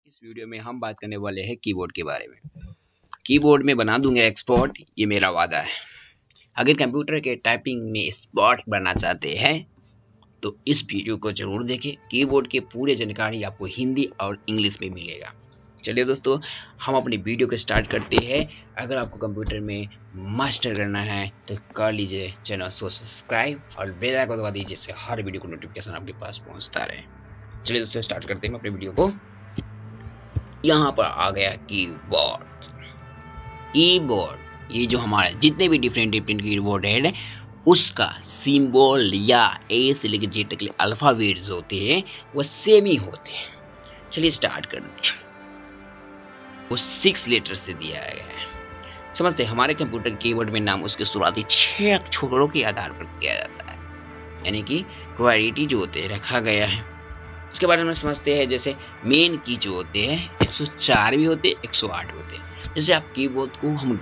इस वीडियो में हम बात करने वाले हैं कीबोर्ड के बारे में। कीबोर्ड में बना दूंगा एक्सपर्ट, ये मेरा वादा है। अगर कंप्यूटर के टाइपिंग में एक्सपर्ट बनना चाहते हैं तो इस वीडियो को जरूर देखें। कीबोर्ड के पूरे जानकारी आपको हिंदी और इंग्लिश में मिलेगा। चलिए दोस्तों, हम अपनी वीडियो को स्टार्ट करते हैं। अगर आपको कंप्यूटर में मास्टर करना है तो कर लीजिए चैनल को सब्सक्राइब और बेल आइकन दबा दीजिए, जिससे हर वीडियो को नोटिफिकेशन आपके पास पहुंचता रहे। चलिए दोस्तों, स्टार्ट करते हैं अपनी वीडियो को। यहाँ पर आ गया कीबोर्ड। कीबोर्ड ये जो हमारे जितने भी डिफरेंट कीबोर्ड है उसका सिंबल या ए से लेकर जेड तक के अल्फाबेट्स होते हैं वो सेम ही होते हैं। चलिए स्टार्ट करते हैं। वो 6 लेटर से दिया गया है। समझते हैं, हमारे कंप्यूटर कीबोर्ड में नाम उसके शुरुआती 6 अक्षरों के आधार पर किया जाता है, यानी कि प्रायोरिटी जो होते हैं रखा गया है। उसके बारे में समझते हैं। जैसे मेन की जो होते हैं 104 भी होते हैं, 108 होते हैं। जैसे आप कीबोर्ड को हम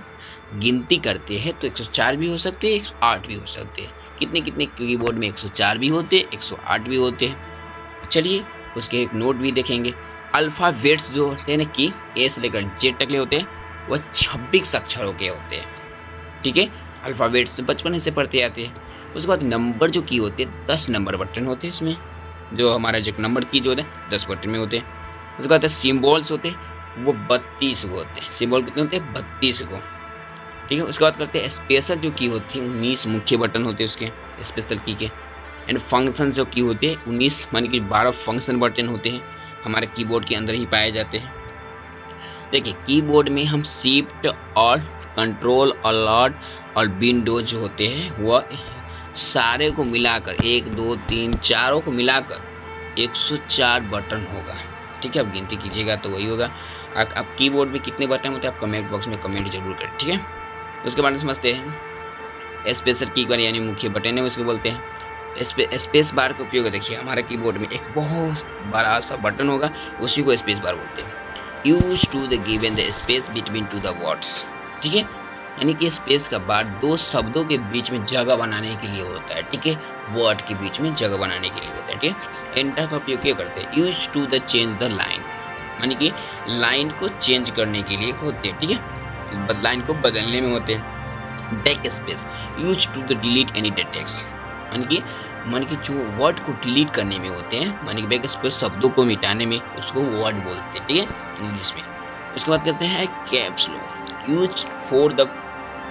गिनती करते हैं तो 104 भी हो सकते हैं, 108 भी हो सकते हैं। कितने कितने कीबोर्ड में 104 भी होते हैं, 108 भी होते हैं। चलिए उसके एक नोट भी देखेंगे। अल्फाबेट्स जो होते हैं ना, कि ए से लेकर जेड तक ले होते हैं, वह 26 अक्षरों के होते हैं। ठीक है, अल्फाबेट्स तो बचपन से पढ़ते आते हैं। उसके बाद नंबर जो की होते हैं 10 नंबर बटन होते हैं। इसमें जो हमारा जो नंबर की जो होते हैं 10 बटन में होते हैं। उसके बाद सिंबल्स होते हैं वो 32 को होते हैं। सिंबल कितने होते हैं? 32 को। ठीक है, उसके बाद करते हैं स्पेशल जो की होती है 19 मुख्य बटन होते हैं उसके स्पेशल की के। एंड फंक्शन जो की होते हैं 19 मानी कि 12 फंक्शन बटन होते हैं हमारे कीबोर्ड के अंदर ही पाए जाते हैं। देखिए, कीबोर्ड में हम शिफ्ट और कंट्रोल अलर्ट और विंडो जो होते हैं वह सारे को मिलाकर 1 2 3 चारों को मिलाकर 104 बटन होगा। ठीक है, आप गिनती कीजिएगा तो वही होगा। आप कीबोर्ड में कितने बटन होते हैं आप कमेंट बॉक्स में कमेंट जरूर करें। ठीक है, उसके बाद समझते हैं स्पेशल की बार यानी मुख्य बटन है उसको बोलते हैं स्पेस बार का उपयोग। देखिए, हमारे कीबोर्ड में एक बहुत बड़ा सा बटन होगा, उसी को स्पेस बार बोलते हैं। Use to the given the space between two the words. ठीक है, यानी कि स्पेस का बार दो शब्दों के बीच में जगह बनाने के लिए होता है। ठीक है, वर्ड के बीच में जगह बनाने के लिए होता है। ठीक है, एंटर का उपयोग क्या करते हैं? Use to the change the line, यानी कि लाइन को चेंज करने के लिए होते हैं। ठीक है, लाइन को बदलने में होते हैं। Back space use to the delete any text, यानी कि जो वर्ड को डिलीट करने में होते हैं। यानी कि बैक स्पेस शब्दों को मिटाने में उसको वर्ड बोलते हैं। ठीक है, इंग्लिश में। उसके बाद करते हैं caps lock use for the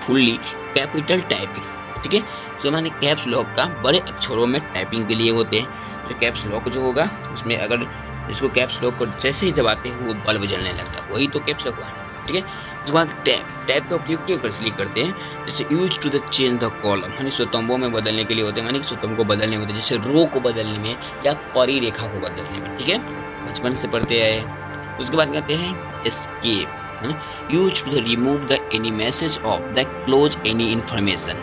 fully capital typing. ठीक है, तो माने कैप्स लॉक का बड़े अक्षरों में टाइपिंग के लिए होते हैं। तो कैप्स लॉक जो होगा उसमें अगर इसको कैप्स लॉक को जैसे ही दबाते हैं वो बल्ब जलने लगता है, वही तो कैप्स लॉक है। ठीक है, उसके बाद टैब का उपयोग क्यों करते हैं? जैसे use to the change the column, यानी स्तंभों में बदलने के लिए होते हैं। यानी कि स्तंभ को बदलने होते हैं, जैसे रो को बदलने में या परिरेखा को बदलने में। ठीक है, बचपन से पढ़ते आए। उसके बाद कहते हैं escape use to remove the any message of the close any information,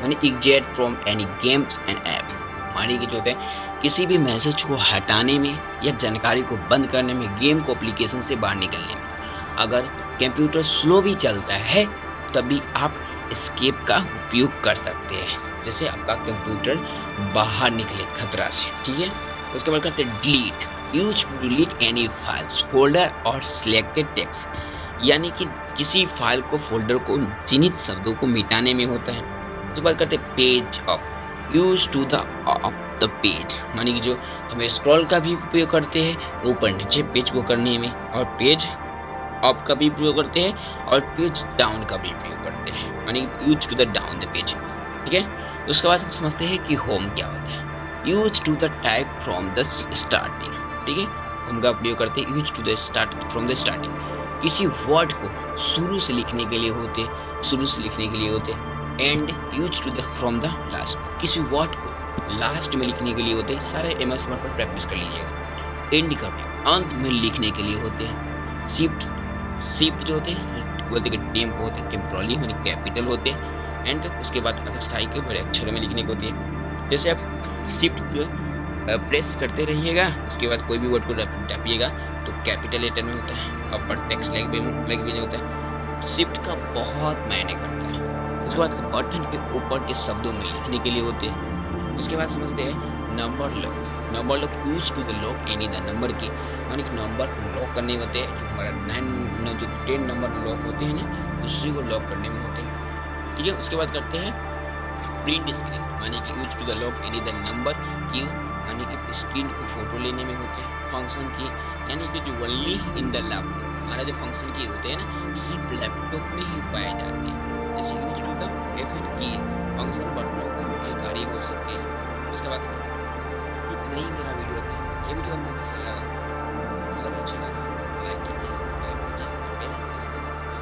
यानी exit from any games and app. मानी कि जो होते हैं किसी भी मैसेज को हटाने में या जानकारी को बंद करने में, गेम को एप्लीकेशन से बाहर निकलने में। अगर कंप्यूटर स्लो भी चलता है तभी आप एस्केप का उपयोग कर सकते हैं, जैसे आपका कंप्यूटर बाहर निकले खतरा से। ठीक है, उसके बाद करते हैं delete use to delete any files folder और सिलेक्टेड टेक्स्ट, यानी कि किसी फाइल को फोल्डर को चिन्हित शब्दों को मिटाने में होता है। उसके बाद करते हैं page up use to the up the page, यानी कि जो हमें स्क्रॉल का भी उपयोग करते हैं ऊपर नीचे पेज को करने में, और पेज अप का भी प्रयोग करते हैं और पेज डाउन का भी प्रयोग करते हैं, यानी use to the down the page. ठीक है, उसके बाद समझते हैं कि होम क्या होता है। Use to the type from the starting. ठीक है, होम का प्रयोग करते हैं use to the start from the starting. किसी वर्ड को शुरू से लिखने के लिए होते end use to the from the last, किसी वर्ड को लास्ट में लिखने के लिए होते हैं। सारे एमएस वर्ड पर प्रैक्टिस कर लीजिएगा। एंड का अंत में लिखने के लिए होते हैं। शिफ्ट जो होते हैं बोलते हैं टेम्पो होते हैं, टेम्पोरली यानी कैपिटल होते हैं। एंड उसके बाद अस्थायी के बड़े अक्षरों में लिखने को होते हैं। जैसे आप शिफ्ट प्रेस करते रहिएगा, उसके बाद कोई भी वर्ड को टापिएगा तो कैपिटल लेटर में होता है, अपर टेक्स्ट लैंग्वेज में होता है। शिफ्ट का बहुत मायने करता है। उसके बाद बटन के ऊपर के शब्दों में लिखने के लिए होते हैं। उसके बाद समझते हैं number lock number lock use to the lock any the number key, यानी कि नंबर लॉक करने में होते हैं, जो हमारा 10 नंबर लॉक होते हैं ना, उसी को लॉक करने में होते हैं। ठीक है, उसके बाद करते हैं प्रिंट स्क्रीन, यानी कि use to the lock any the number key, यानी कि स्क्रीन को फोटो लेने में होते हैं। फंक्शन की, यानी कि जो ओनली इन द लैपटॉप, हमारा जो फंक्शन की होते हैं ना, सिर्फ लैपटॉप में ही पाए जाते हैं। जैसे यूज टू द FN की फंक्शन बटनों के कार्य हो सकते हैं। उसके बाद इतना ही मेरा वीडियो था। ये वीडियो आपको कैसा लगा, अगर अच्छा लगा लाइक कीजिए, सब्सक्राइब कीजिए, बेल आइकन दबाइए।